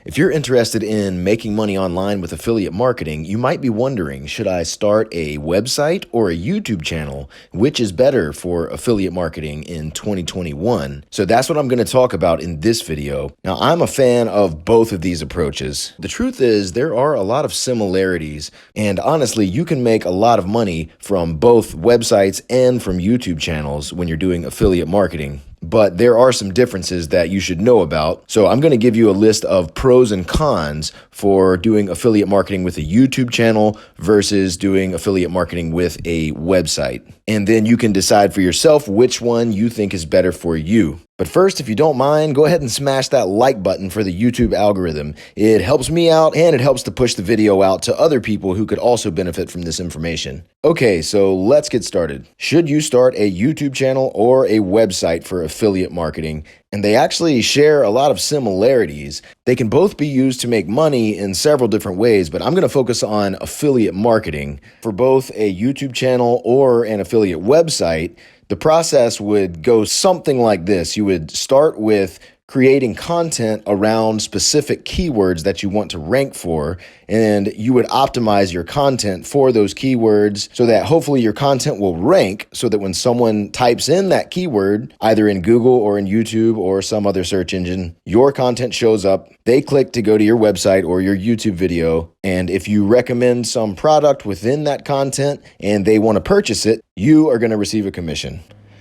If you're interested in making money online with affiliate marketing, you might be wondering, should I start a website or a YouTube channel? Which is better for affiliate marketing in 2021? So that's what I'm going to talk about in this video. Now, I'm a fan of both of these approaches. The truth is, there are a lot of similarities, and honestly, you can make a lot of money from both websites and from YouTube channels when you're doing affiliate marketing. But there are some differences that you should know about. So I'm going to give you a list of pros and cons for doing affiliate marketing with a YouTube channel versus doing affiliate marketing with a website. And then you can decide for yourself which one you think is better for you. But first, if you don't mind, go ahead and smash that like button for the YouTube algorithm. It helps me out and it helps to push the video out to other people who could also benefit from this information. Okay, so let's get started. Should you start a YouTube channel or a website for affiliate marketing? And they actually share a lot of similarities. They can both be used to make money in several different ways, but I'm going to focus on affiliate marketing. For both a YouTube channel or an affiliate website, the process would go something like this. You would start with creating content around specific keywords that you want to rank for, and you would optimize your content for those keywords so that hopefully your content will rank so that when someone types in that keyword, either in Google or in YouTube or some other search engine, your content shows up. They click to go to your website or your YouTube video, and if you recommend some product within that content and they want to purchase it, you are going to receive a commission.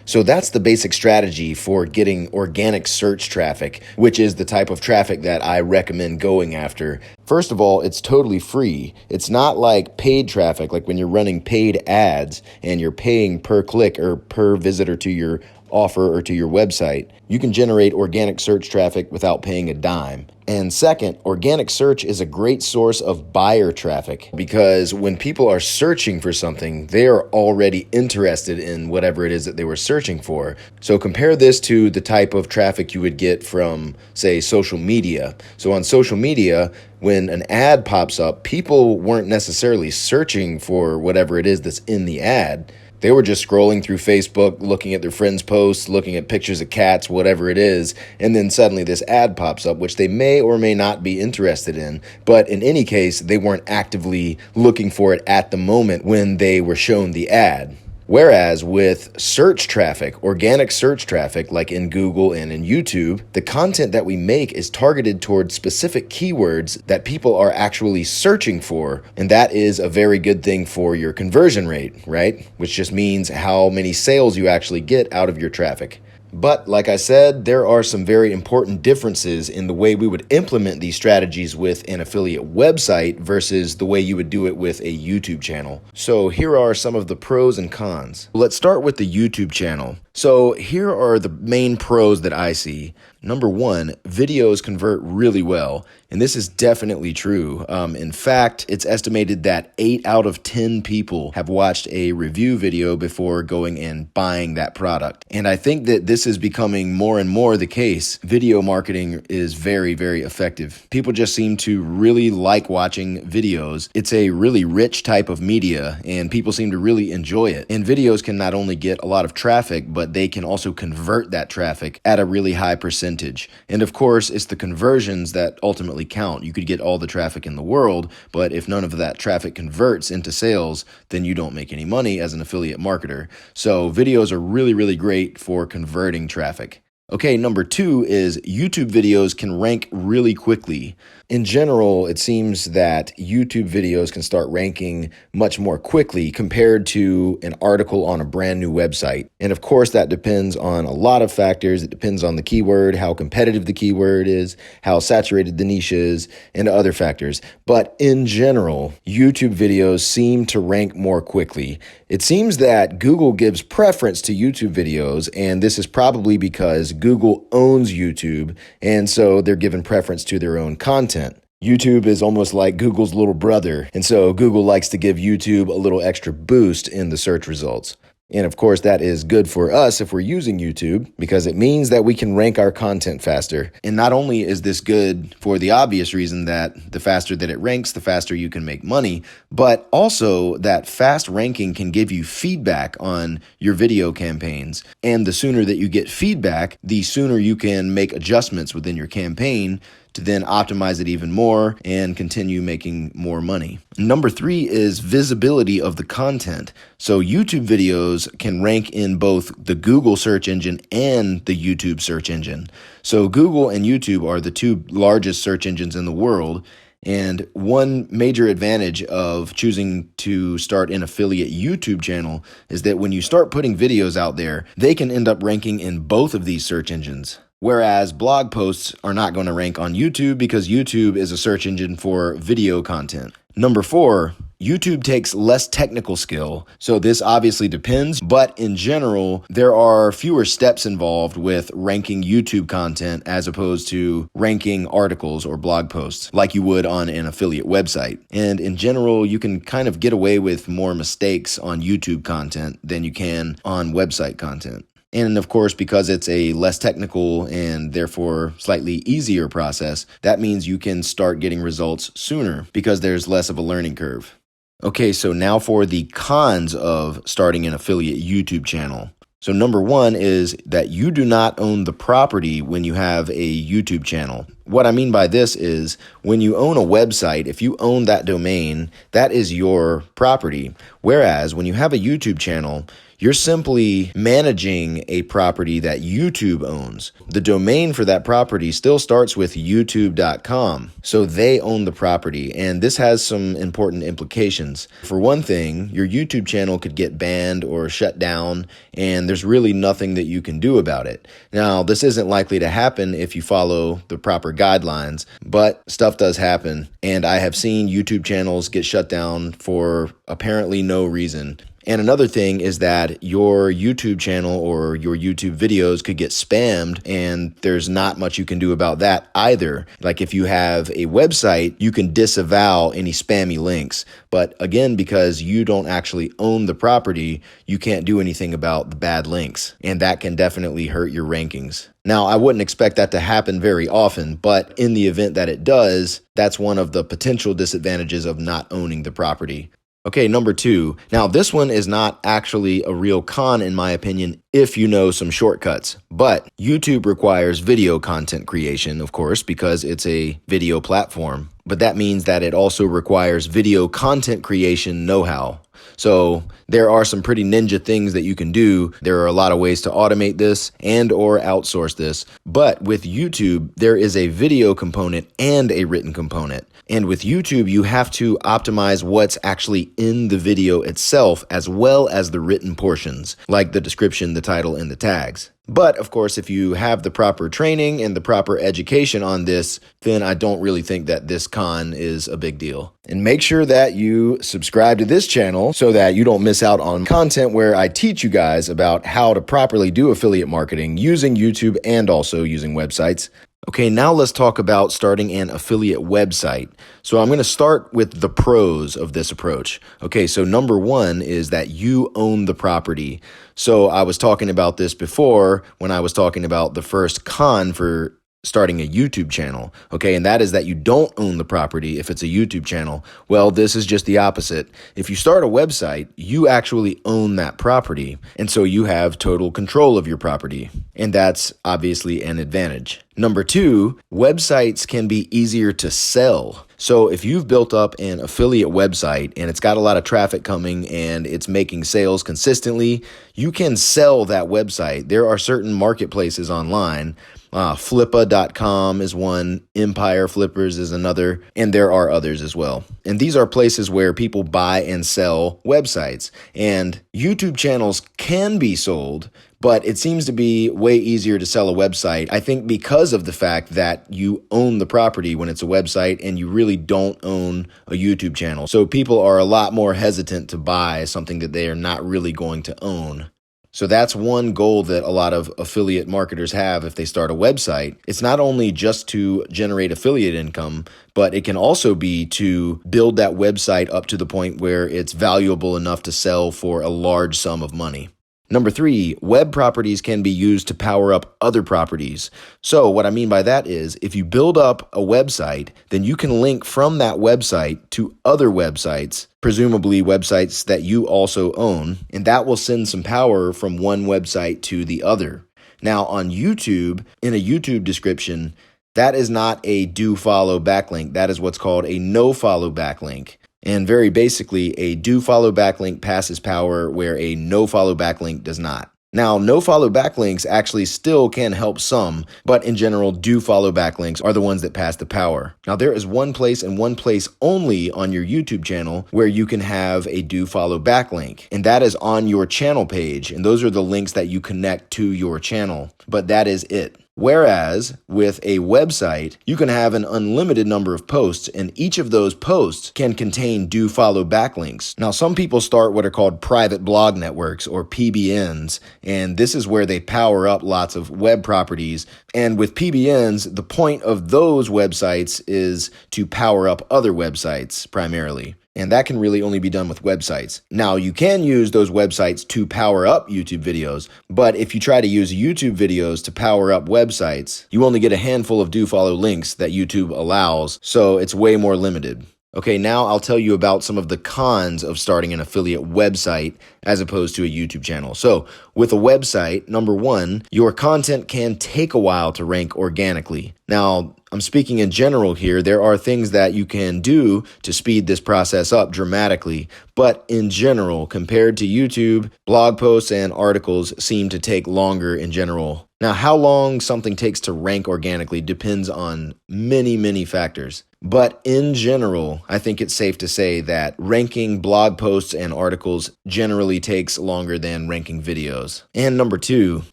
So that's the basic strategy for getting organic search traffic, which is the type of traffic that I recommend going after. First of all, it's totally free. It's not like paid traffic, like when you're running paid ads and you're paying per click or per visitor to your offer or to your website. You can generate organic search traffic without paying a dime. And second, organic search is a great source of buyer traffic because when people are searching for something, they are already interested in whatever it is that they were searching for. So compare this to the type of traffic you would get from, say, social media. So on social media, when an ad pops up, people weren't necessarily searching for whatever it is that's in the ad. They were just scrolling through Facebook, looking at their friends' posts, looking at pictures of cats, whatever it is, and then suddenly this ad pops up, which they may or may not be interested in. But in any case, they weren't actively looking for it at the moment when they were shown the ad. Whereas with search traffic, organic search traffic, like in Google and in YouTube, the content that we make is targeted towards specific keywords that people are actually searching for. And that is a very good thing for your conversion rate, right? Which just means how many sales you actually get out of your traffic. But like I said, there are some very important differences in the way we would implement these strategies with an affiliate website versus the way you would do it with a YouTube channel. So here are some of the pros and cons. Let's start with the YouTube channel. So here are the main pros that I see. Number one, videos convert really well. And this is definitely true. In fact, it's estimated that 8 out of 10 people have watched a review video before going and buying that product. And I think that this is becoming more and more the case. Video marketing is very, very effective. People just seem to really like watching videos. It's a really rich type of media, and people seem to really enjoy it. And videos can not only get a lot of traffic, but they can also convert that traffic at a really high percentage. And of course, it's the conversions that ultimately count. You could get all the traffic in the world, but if none of that traffic converts into sales, then you don't make any money as an affiliate marketer. So videos are really, really great for converting traffic. Okay, number two is YouTube videos can rank really quickly. In general, it seems that YouTube videos can start ranking much more quickly compared to an article on a brand new website. And of course, that depends on a lot of factors. It depends on the keyword, how competitive the keyword is, how saturated the niche is, and other factors. But in general, YouTube videos seem to rank more quickly. It seems that Google gives preference to YouTube videos, and this is probably because Google owns YouTube, and so they're given preference to their own content. YouTube is almost like Google's little brother, and so Google likes to give YouTube a little extra boost in the search results. And of course, that is good for us if we're using YouTube because it means that we can rank our content faster. And not only is this good for the obvious reason that the faster that it ranks, the faster you can make money, but also that fast ranking can give you feedback on your video campaigns. And the sooner that you get feedback, the sooner you can make adjustments within your campaign to then optimize it even more and continue making more money. Number 3 is visibility of the content. So YouTube videos can rank in both the Google search engine and the YouTube search engine. So Google and YouTube are the two largest search engines in the world. And one major advantage of choosing to start an affiliate YouTube channel is that when you start putting videos out there, they can end up ranking in both of these search engines. Whereas blog posts are not going to rank on YouTube because YouTube is a search engine for video content. Number 4, YouTube takes less technical skill. So this obviously depends, but in general, there are fewer steps involved with ranking YouTube content as opposed to ranking articles or blog posts like you would on an affiliate website. And in general, you can kind of get away with more mistakes on YouTube content than you can on website content. And of course, because it's a less technical and therefore slightly easier process, that means you can start getting results sooner because there's less of a learning curve. Okay, so now for the cons of starting an affiliate YouTube channel. So number 1 is that you do not own the property when you have a YouTube channel. What I mean by this is when you own a website, if you own that domain, that is your property. Whereas when you have a YouTube channel, you're simply managing a property that YouTube owns. The domain for that property still starts with youtube.com. So they own the property, and this has some important implications. For one thing, your YouTube channel could get banned or shut down, and there's really nothing that you can do about it. Now, this isn't likely to happen if you follow the proper guidelines, but stuff does happen, and I have seen YouTube channels get shut down for apparently no reason. And another thing is that your YouTube channel or your YouTube videos could get spammed, and there's not much you can do about that either. Like if you have a website, you can disavow any spammy links. But again, because you don't actually own the property, you can't do anything about the bad links, and that can definitely hurt your rankings. Now, I wouldn't expect that to happen very often, but in the event that it does, that's one of the potential disadvantages of not owning the property. Okay, number 2. Now, this one is not actually a real con, in my opinion, if you know some shortcuts. But YouTube requires video content creation, of course, because it's a video platform. But that means that it also requires video content creation know-how. So there are some pretty ninja things that you can do. There are a lot of ways to automate this and or outsource this. But with YouTube, there is a video component and a written component. And with YouTube, you have to optimize what's actually in the video itself as well as the written portions, like the description, the title, and the tags. But of course, if you have the proper training and the proper education on this, then I don't really think that this con is a big deal. And make sure that you subscribe to this channel so that you don't miss out on content where I teach you guys about how to properly do affiliate marketing using YouTube and also using websites. Okay, now let's talk about starting an affiliate website. So I'm going to start with the pros of this approach. Okay, so number 1 is that you own the property. So I was talking about this before when I was talking about the first con for starting a YouTube channel, okay? And that is that you don't own the property if it's a YouTube channel. Well, this is just the opposite. If you start a website, you actually own that property. And so you have total control of your property. And that's obviously an advantage. Number 2, websites can be easier to sell. So if you've built up an affiliate website and it's got a lot of traffic coming and it's making sales consistently, you can sell that website. There are certain marketplaces online. Flippa.com is one, Empire Flippers is another, and there are others as well. And these are places where people buy and sell websites. And YouTube channels can be sold, but it seems to be way easier to sell a website, I think because of the fact that you own the property when it's a website and you really don't own a YouTube channel. So people are a lot more hesitant to buy something that they are not really going to own. So that's one goal that a lot of affiliate marketers have if they start a website. It's not only just to generate affiliate income, but it can also be to build that website up to the point where it's valuable enough to sell for a large sum of money. Number 3, web properties can be used to power up other properties. So what I mean by that is if you build up a website, then you can link from that website to other websites, presumably websites that you also own, and that will send some power from one website to the other. Now on YouTube, in a YouTube description, That is not a do follow backlink. That is what's called a no follow backlink. And very basically, a do follow backlink passes power where a no follow backlink does not. Now, no follow backlinks actually still can help some, but in general, do follow backlinks are the ones that pass the power. Now, there is one place and one place only on your YouTube channel where you can have a do follow backlink, and that is on your channel page. And those are the links that you connect to your channel, but that is it. Whereas with a website, you can have an unlimited number of posts, and each of those posts can contain do follow backlinks. Now, some people start what are called private blog networks or PBNs, and this is where they power up lots of web properties. And with PBNs, the point of those websites is to power up other websites primarily. And that can really only be done with websites. Now, you can use those websites to power up YouTube videos, but if you try to use YouTube videos to power up websites, you only get a handful of do follow links that YouTube allows, so it's way more limited. Okay, now I'll tell you about some of the cons of starting an affiliate website as opposed to a YouTube channel. So with a website, number one, your content can take a while to rank organically. Now, I'm speaking in general here. There are things that you can do to speed this process up dramatically, but in general, compared to YouTube, blog posts and articles seem to take longer in general. Now, how long something takes to rank organically depends on many factors. But in general, I think it's safe to say that ranking blog posts and articles generally takes longer than ranking videos. And number two,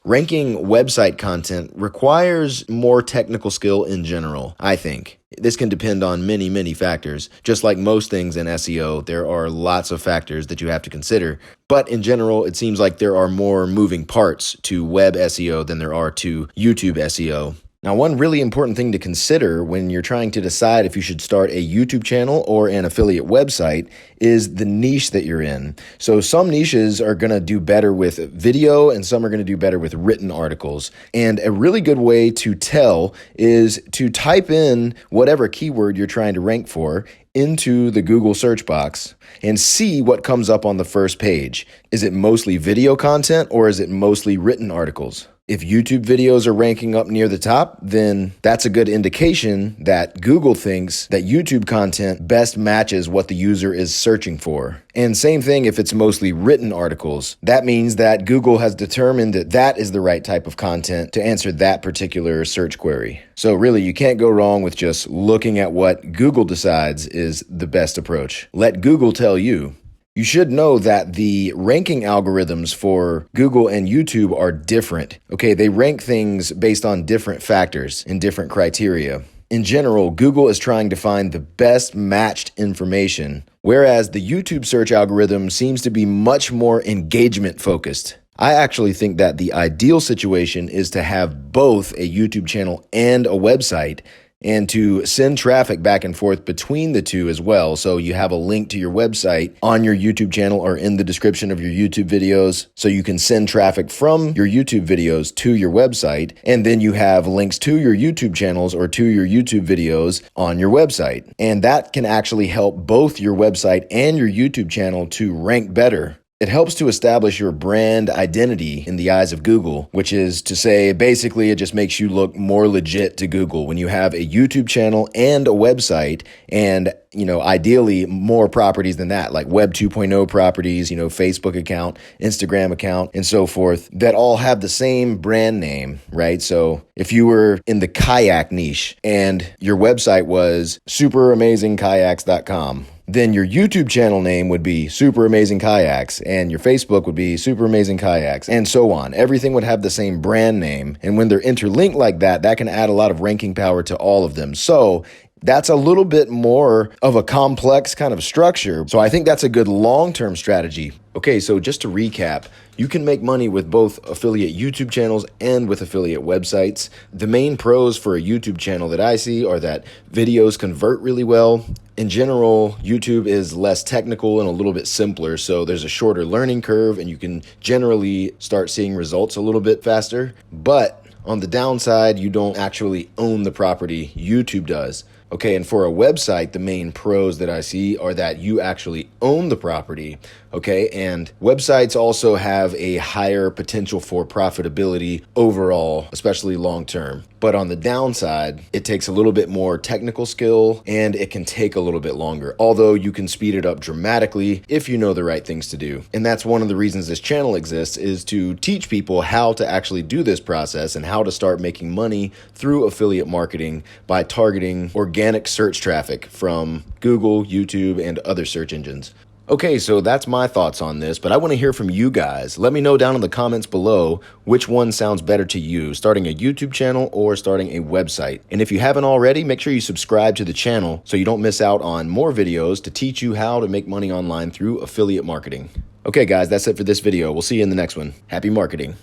ranking website content requires more technical skill in general, I think. This can depend on many factors. Just like most things in SEO, there are lots of factors that you have to consider. But in general, it seems like there are more moving parts to web SEO than there are to YouTube SEO. Now, one really important thing to consider when you're trying to decide if you should start a YouTube channel or an affiliate website is the niche that you're in. So some niches are going to do better with video and some are going to do better with written articles. And a really good way to tell is to type in whatever keyword you're trying to rank for into the Google search box and see what comes up on the first page. Is it mostly video content or is it mostly written articles? If YouTube videos are ranking up near the top, then that's a good indication that Google thinks that YouTube content best matches what the user is searching for. And same thing if it's mostly written articles. That means that Google has determined that that is the right type of content to answer that particular search query. So really, you can't go wrong with just looking at what Google decides is the best approach. Let Google tell you. You should know that the ranking algorithms for Google and YouTube are different. Okay, they rank things based on different factors and different criteria. In general, Google is trying to find the best matched information, whereas the YouTube search algorithm seems to be much more engagement focused. I actually think that the ideal situation is to have both a YouTube channel and a website, and to send traffic back and forth between the two as well. So you have a link to your website on your YouTube channel or in the description of your YouTube videos. So you can send traffic from your YouTube videos to your website. And then you have links to your YouTube channels or to your YouTube videos on your website. And that can actually help both your website and your YouTube channel to rank better. It helps to establish your brand identity in the eyes of Google, which is to say, basically, it just makes you look more legit to Google when you have a YouTube channel and a website and, ideally more properties than that, like Web 2.0 properties, Facebook account, Instagram account, and so forth, that all have the same brand name, right? So if you were in the kayak niche and your website was superamazingkayaks.com, then your YouTube channel name would be Super Amazing Kayaks, and your Facebook would be Super Amazing Kayaks, and so on. Everything would have the same brand name, and when they're interlinked like that, that can add a lot of ranking power to all of them. So that's a little bit more of a complex kind of structure. So I think that's a good long-term strategy. Okay, so just to recap, you can make money with both affiliate YouTube channels and with affiliate websites. The main pros for a YouTube channel that I see are that videos convert really well. In general, YouTube is less technical and a little bit simpler, so there's a shorter learning curve and you can generally start seeing results a little bit faster. But on the downside, you don't actually own the property. YouTube does. Okay, and for a website, the main pros that I see are that you actually own the property. Okay, and websites also have a higher potential for profitability overall, especially long term. But on the downside, it takes a little bit more technical skill and it can take a little bit longer, although you can speed it up dramatically if you know the right things to do. And that's one of the reasons this channel exists, is to teach people how to actually do this process and how to start making money through affiliate marketing by targeting organic search traffic from Google, YouTube, and other search engines. Okay, so that's my thoughts on this, but I want to hear from you guys. Let me know down in the comments below which one sounds better to you, starting a YouTube channel or starting a website. And if you haven't already, make sure you subscribe to the channel so you don't miss out on more videos to teach you how to make money online through affiliate marketing. Okay, guys, that's it for this video. We'll see you in the next one. Happy marketing.